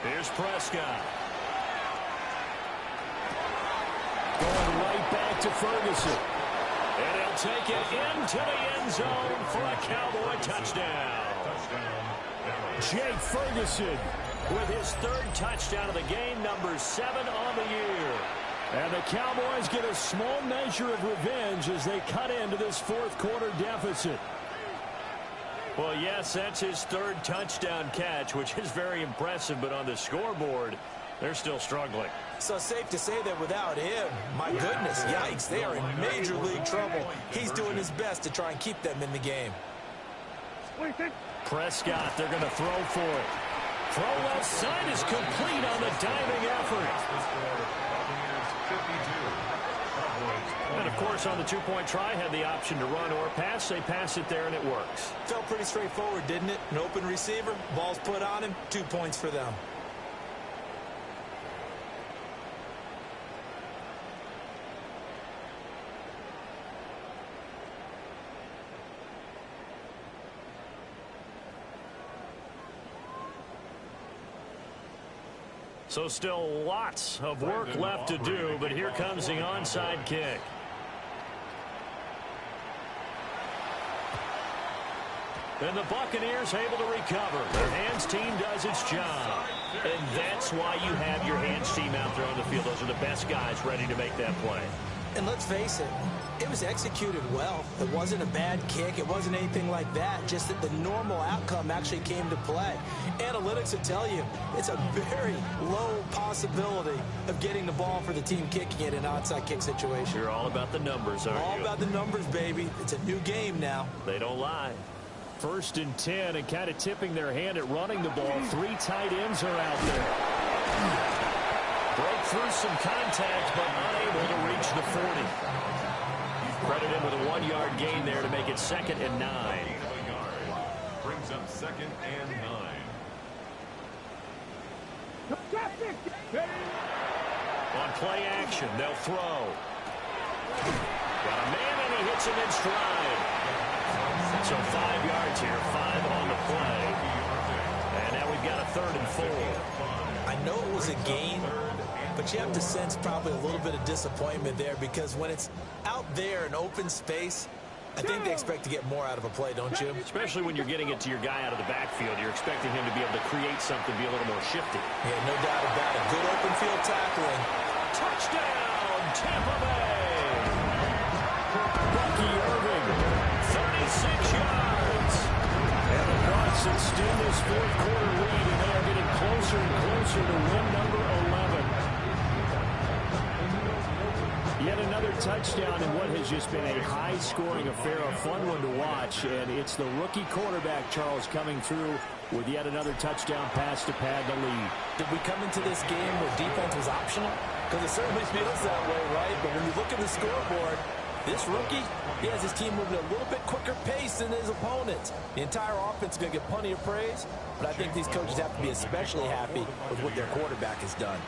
Here's Prescott. Going right back to Ferguson. And he'll take it into the end zone for a Cowboy touchdown. Jake Ferguson with his third touchdown of the game, number 7 on the year. And the Cowboys get a small measure of revenge as they cut into this fourth quarter deficit. Well, yes, that's his third touchdown catch, which is very impressive, but on the scoreboard, they're still struggling. So safe to say that without him, my goodness, yikes, they are in major league trouble. He's doing his best to try and keep them in the game. Prescott, they're going to throw for it. Throw left side is complete on the diving effort. And, of course, on the two-point try, had the option to run or pass. They pass it there, and it works. Felt pretty straightforward, didn't it? An open receiver, ball's put on him, 2 points for them. So still lots of work left to do, but here comes the onside kick. And the Buccaneers able to recover. Their hands team does its job. And that's why you have your hands team out there on the field. Those are the best guys ready to make that play. And let's face it, it was executed well. It wasn't a bad kick. It wasn't anything like that. Just that the normal outcome actually came to play. Analytics will tell you it's a very low possibility of getting the ball for the team kicking it in an onside kick situation. You're all about the numbers, aren't you? All about the numbers, baby. It's a new game now. They don't lie. 1st and 10, and kind of tipping their hand at running the ball. 3 tight ends are out there. Broke through some contact, but unable to reach the 40. Credit him with a 1-yard gain there to make it 2nd and 9. Brings up 2nd and 9. On play action, they'll throw. Got a man, and he hits him in stride. So 5 yards here, 5 on the play. And now we've got a 3rd and 4. I know it was a gain, but you have to sense probably a little bit of disappointment there because when it's out there in open space, I think they expect to get more out of a play, don't you? Especially when you're getting it to your guy out of the backfield. You're expecting him to be able to create something, be a little more shifty. Yeah, no doubt about it. Good open field tackling. Touchdown, Tampa Bay! Bucky Irving, 36 yards. And the Bucs extend this fourth quarter lead, and they are getting closer and closer to win number 11. Yet another touchdown in what has just been a high-scoring affair, a fun one to watch. And it's the rookie quarterback, Charles, coming through with yet another touchdown pass to pad the lead. Did we come into this game where defense was optional? Because it certainly feels that way, right? But when you look at the scoreboard, This rookie, he has his team moving at a little bit quicker pace than his opponents. The entire offense is going to get plenty of praise, but I think these coaches have to be especially happy with what their quarterback has done.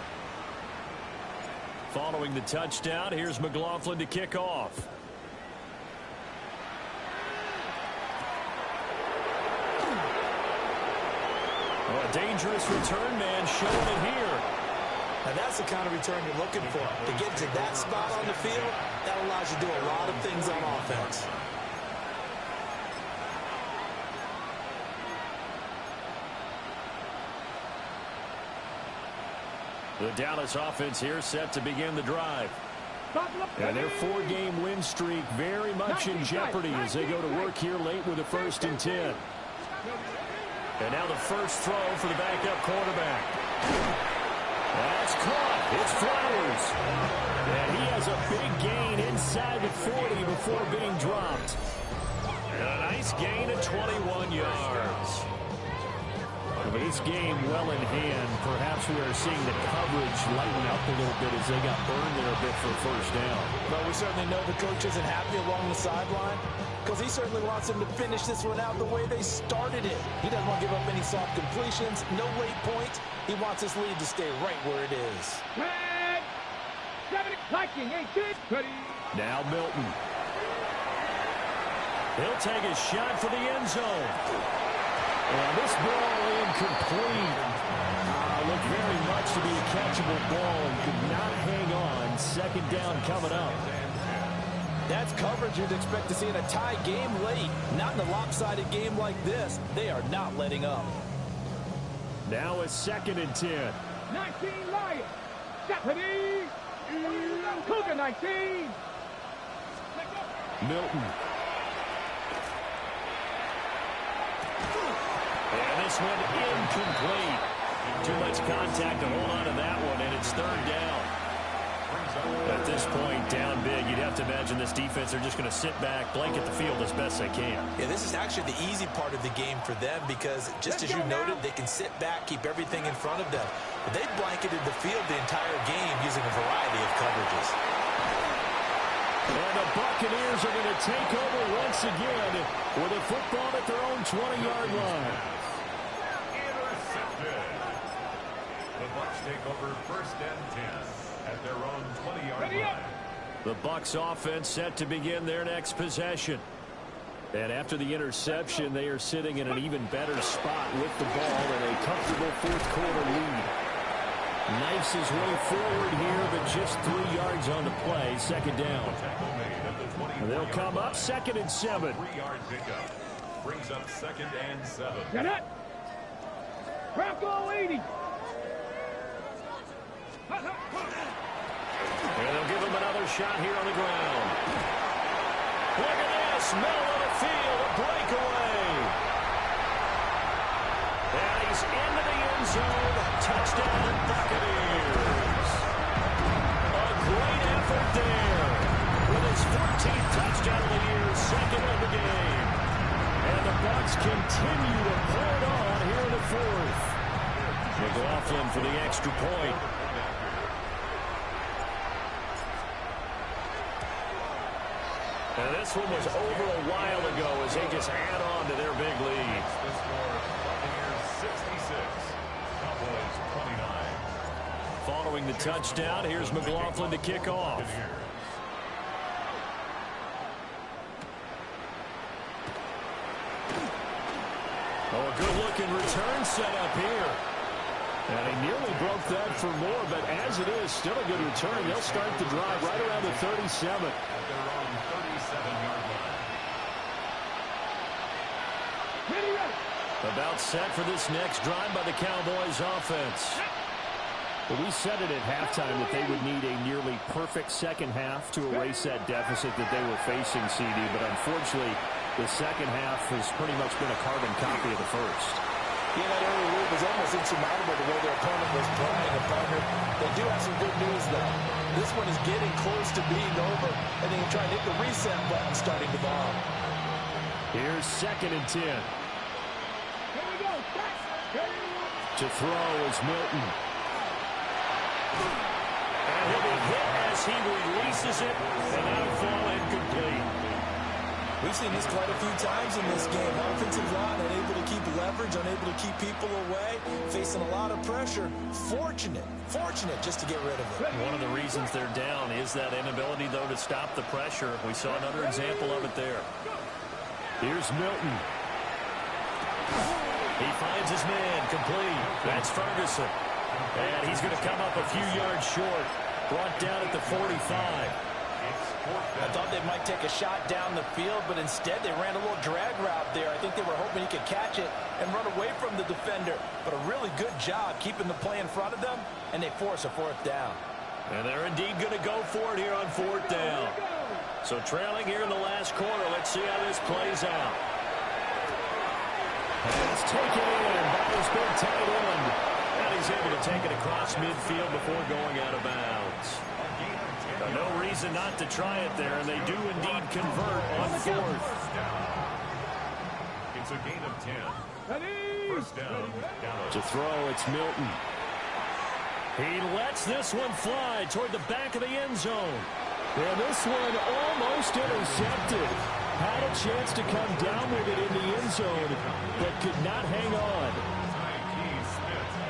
Following the touchdown, here's McLaughlin to kick off. Oh, a dangerous return man showing it here. And that's the kind of return you're looking for. To get to that spot on the field, that allows you to do a lot of things on offense. The Dallas offense here set to begin the drive. And their 4-game win streak very much in jeopardy as they go to work here late with a 1st and 10. And now the first throw for the backup quarterback. That's caught. It's Flowers. And he has a big gain inside the 40 before being dropped. And a nice gain of 21 yards. But this game well in hand, perhaps we are seeing the coverage lighten up a little bit as they got burned there a bit for a 1st down. But we certainly know the coach isn't happy along the sideline because he certainly wants them to finish this one out the way they started it. He doesn't want to give up any soft completions, no late points. He wants this lead to stay right where it is. 18, ready. Now Milton. He'll take a shot for the end zone. And this ball incomplete. Looked very much to be a catchable ball and could not hang on. 2nd down coming up. That's coverage you'd expect to see in a tie game late. Not in a lopsided game like this. They are not letting up. Now a 2nd and 10. 19 Lions. Stephanie. Cougar 19. Milton. And this one incomplete. Too much contact to hold on to that one, and it's 3rd down. At this point, down big, you'd have to imagine this defense, they're just going to sit back, blanket the field as best they can. Yeah, this is actually the easy part of the game for them because, just as you noted, they can sit back, keep everything in front of them. But they blanketed the field the entire game using a variety of coverages. And the Buccaneers are going to take over once again with a football at their own 20-yard line. Intercepted. The Bucs take over 1st and 10 at their own 20-yard line. The Bucs offense set to begin their next possession. And after the interception, they are sitting in an even better spot with the ball in a comfortable 4th quarter lead. Knifes his way forward here, but just 3 yards on the play. 2nd down. And they'll come up 2nd and 7. 3-yard pickup brings up 2nd and 7. Get it. Bronco 80. And they'll give him another shot here on the ground. Look at this. Middle of the field. A breakaway. And he's into the end zone. Touchdown, Buccaneers. A great effort there. With his 14th touchdown of the year, 2nd of the game. And the Bucs continue to pull it on here in the 4th. McLaughlin for the extra point. And this one was over a while ago as they just add on to their big lead. The score, Buccaneers 66, Cowboys 29. Following the touchdown, here's McLaughlin to kick off. Oh, a good-looking return set up here. And he nearly broke that for more, but as it is, still a good return. They'll start the drive right around the 37. At their own 37-yard line. About set for this next drive by the Cowboys offense. Well, we said it at halftime that they would need a nearly perfect 2nd half to erase that deficit that they were facing, CD, but unfortunately, the 2nd half has pretty much been a carbon copy of the 1st. Yeah, that early lead was almost insurmountable the way their opponent was playing, partner. They do have some good news, though. This one is getting close to being over, and they can try to hit the reset button starting to bomb. Here's 2nd and 10. Here we go. To throw is Milton. And he'll be hit as he releases it, and that'll fall incomplete. We've seen this quite a few times in this game. Offensive line unable to keep leverage, unable to keep people away, facing a lot of pressure. Fortunate just to get rid of it. One of the reasons they're down is that inability, though, to stop the pressure. We saw another example of it there. Here's Milton. He finds his man, complete. That's Ferguson. And he's going to come up a few yards short. Brought down at the 45. I thought they might take a shot down the field, but instead they ran a little drag route there. I think they were hoping he could catch it and run away from the defender. But a really good job keeping the play in front of them, and they force a fourth down. And they're indeed going to go for it here on fourth down. So trailing here in the last quarter. Let's see how this plays out. And it's taken in by his big tight end. And he's able to take it across midfield before going out of bounds. No reason not to try it there, and they do indeed convert on fourth. It's a gain of 10. First down. To throw, it's Milton. He lets this one fly toward the back of the end zone. And this one almost intercepted. Had a chance to come down with it in the end zone, but could not hang on.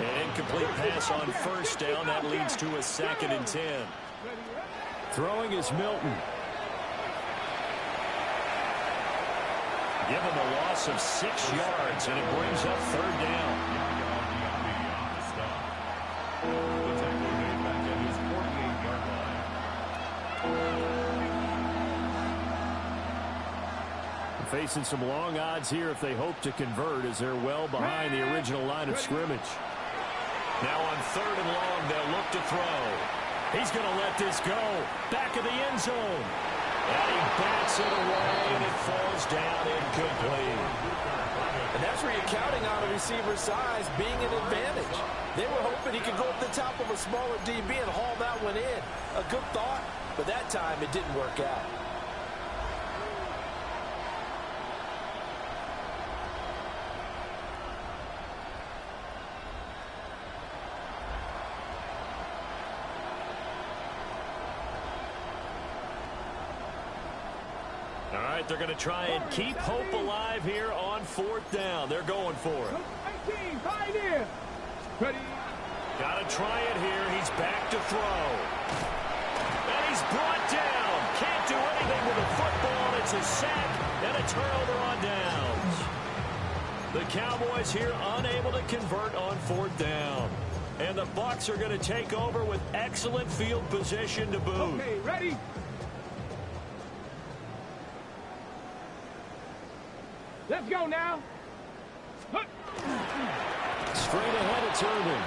An incomplete pass on first down. That leads to a 2nd and 10. Throwing is Milton. Give him a loss of 6 yards, and it brings up third down. The tackle made back at his 48-yard line. Facing some long odds here if they hope to convert, as they're well behind the original line of scrimmage. Now on 3rd and long, they'll look to throw. He's going to let this go. Back of the end zone. And he bats it away, and it falls down incomplete. And that's where you're counting on a receiver's size being an advantage. They were hoping he could go up the top of a smaller DB and haul that one in. A good thought, but that time it didn't work out. All right, they're going to try and keep hope alive here on 4th down. They're going for it. 18, Pioneer. Ready. Got to try it here. He's back to throw. And he's brought down. Can't do anything with the football. It's a sack and a turnover on downs. The Cowboys here unable to convert on 4th down. And the Bucs are going to take over with excellent field position to boot. Okay, ready. Let's go now. Straight ahead, it's Irvin.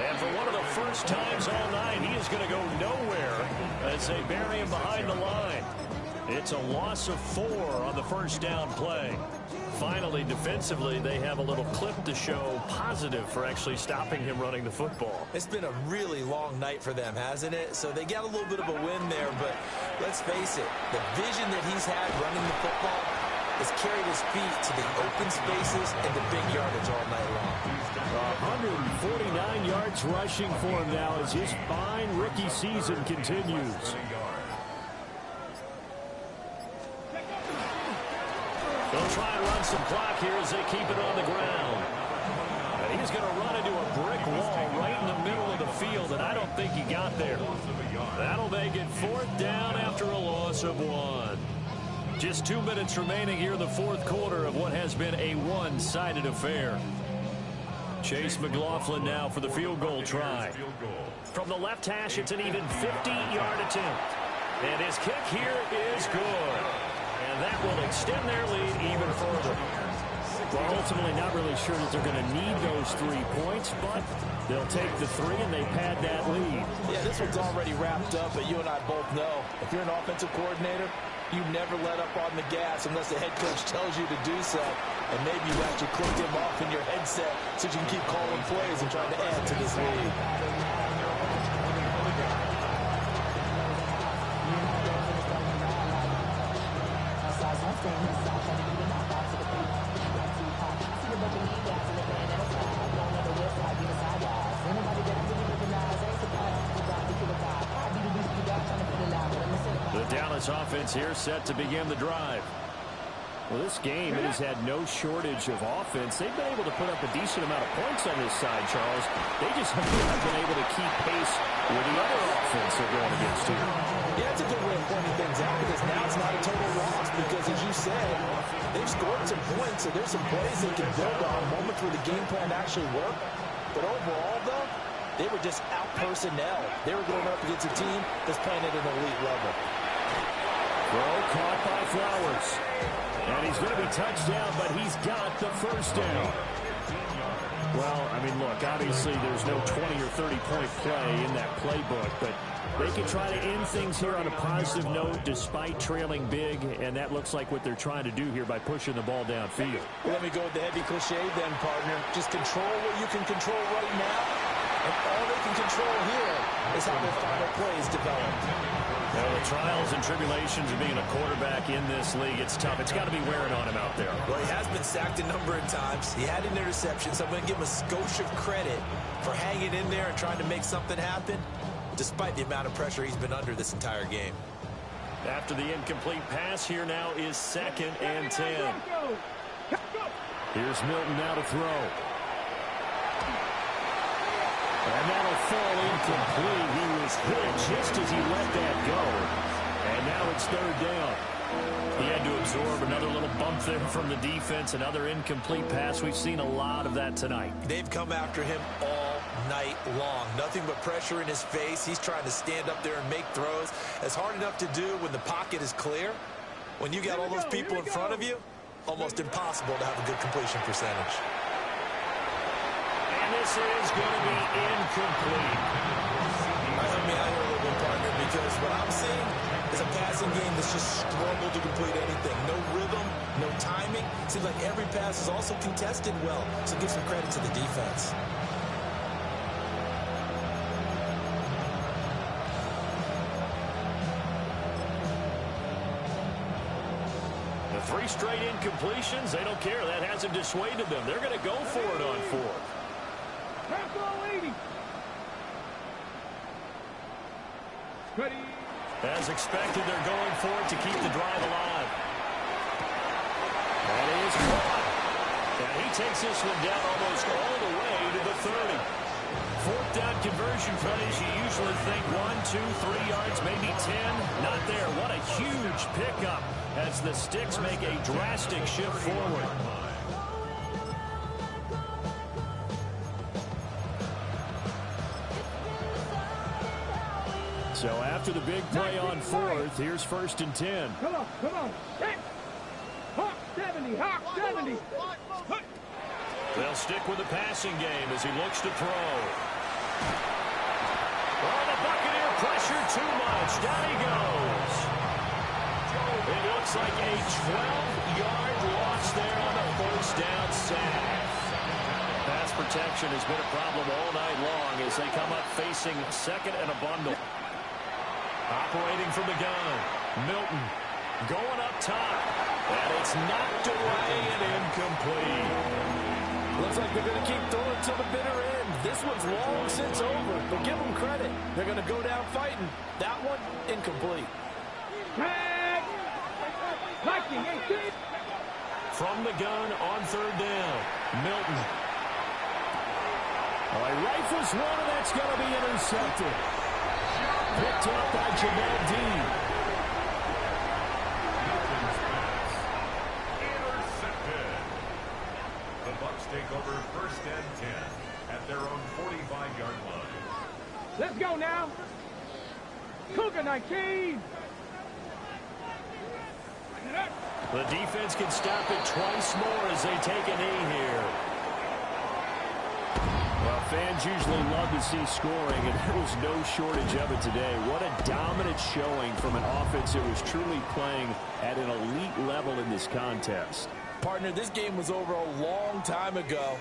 And for one of the first times all night, he is going to go nowhere as they bury him behind the line. It's a loss of 4 on the first down play. Finally, defensively, they have a little clip to show positive for actually stopping him running the football. It's been a really long night for them, hasn't it? So they got a little bit of a win there, but let's face it, the vision that he's had running the football has carried his feet to the open spaces and the big yardage all night long. 149 yards rushing for him now as his fine rookie season continues. They'll try and run some clock here as they keep it on the ground. And he's going to run into a brick wall right in the middle of the field, and I don't think he got there. That'll make it 4th down after a loss of 1. Just 2 minutes remaining here in the 4th quarter of what has been a one-sided affair. Chase McLaughlin now for the field goal try. From the left hash, it's an even 50-yard attempt. And his kick here is good. And that will extend their lead even further. Well, ultimately not really sure that they're going to need those 3 points, but they'll take the 3 and they pad that lead. Yeah, this one's already wrapped up, but you and I both know if you're an offensive coordinator, you never let up on the gas unless the head coach tells you to do so. And maybe you actually clicked him off in your headset so you can keep calling plays and trying to add to this lead. The Dallas offense here set to begin the drive. Well, this game, it has had no shortage of offense. They've been able to put up a decent amount of points on this side, Charles. They just haven't been able to keep pace with the other offense they're going against here. Yeah, it's a good way of pointing things out because now it's not a total loss because, as you said, they've scored some points, so there's some plays they can build on, moments where the game plan actually worked. But overall, though, they were just out personnel. They were going up against a team that's playing at an elite level. Throw caught by Flowers. And he's going to be touched down, but he's got the first down. Well, I mean, look, obviously there's no 20 or 30-point play in that playbook, but they can try to end things here on a positive note despite trailing big, and that looks like what they're trying to do here by pushing the ball downfield. Well, let me go with the heavy cliche then, partner. Just control what you can control right now, and all they can control here is how their final plays develop. Well, the trials and tribulations of being a quarterback in this league, it's tough. It's got to be wearing on him out there. Well, he has been sacked a number of times. He had an interception, so I'm going to give him a skosh of credit for hanging in there and trying to make something happen, despite the amount of pressure he's been under this entire game. After the incomplete pass, here now is 2nd and 10. Here's Milton now to throw. And that'll fall incomplete. He was hit just as he let that go. And now it's 3rd down. He had to absorb another little bump there from the defense, another incomplete pass. We've seen a lot of that tonight. They've come after him all night long. Nothing but pressure in his face. He's trying to stand up there and make throws. It's hard enough to do when the pocket is clear. When you got all those people in front of you, almost impossible to have a good completion percentage. And this is going to be incomplete. Help me out here a little bit, partner, because what I'm seeing is a passing game that's just struggled to complete anything. No rhythm, no timing. Seems like every pass is also contested well, so give some credit to the defense. The 3 straight incompletions, they don't care. That hasn't dissuaded them. They're going to go for it on 4th. As expected, they're going for it to keep the drive alive. That is caught. And he takes this one down almost all the way to the 30. 4th down conversion plays, you usually think 1, 2, 3 yards, maybe 10. Not there. What a huge pickup as the Sticks make a drastic shift forward. So after the big play on 4th, here's 1st and 10. Come on. Hawk 70, Hawk 70. They'll stick with the passing game as he looks to throw. Oh, the Buccaneer pressure too much. Down he goes. It looks like a 12-yard loss there on the 1st down sack. Pass protection has been a problem all night long as they come up facing 2nd and a bundle. Operating from the gun, Milton going up top, and it's knocked away and incomplete. Looks like they're going to keep throwing to the bitter end. This one's long since over, but give them credit. They're going to go down fighting. That one, incomplete. Tag! Viking 18. From the gun on 3rd down, Milton. Oh, he rifles one, and that's going to be intercepted. Picked up by Jamel Dean. Intercepted. The Bucs take over 1st and 10 at their own 45-yard line. Let's go now. Cougar 19. The defense can stop it twice more as they take a knee here. Well, fans usually love to see scoring, and there was no shortage of it today. What a dominant showing from an offense that was truly playing at an elite level in this contest. Partner, this game was over a long time ago,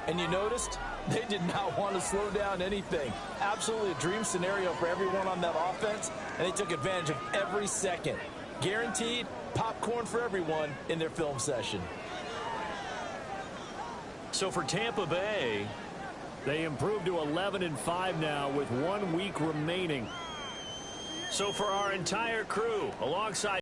and you noticed they did not want to slow down anything. Absolutely a dream scenario for everyone on that offense, and they took advantage of every second. Guaranteed popcorn for everyone in their film session. So for Tampa Bay, they improved to 11-5 now with 1 week remaining. So for our entire crew, alongside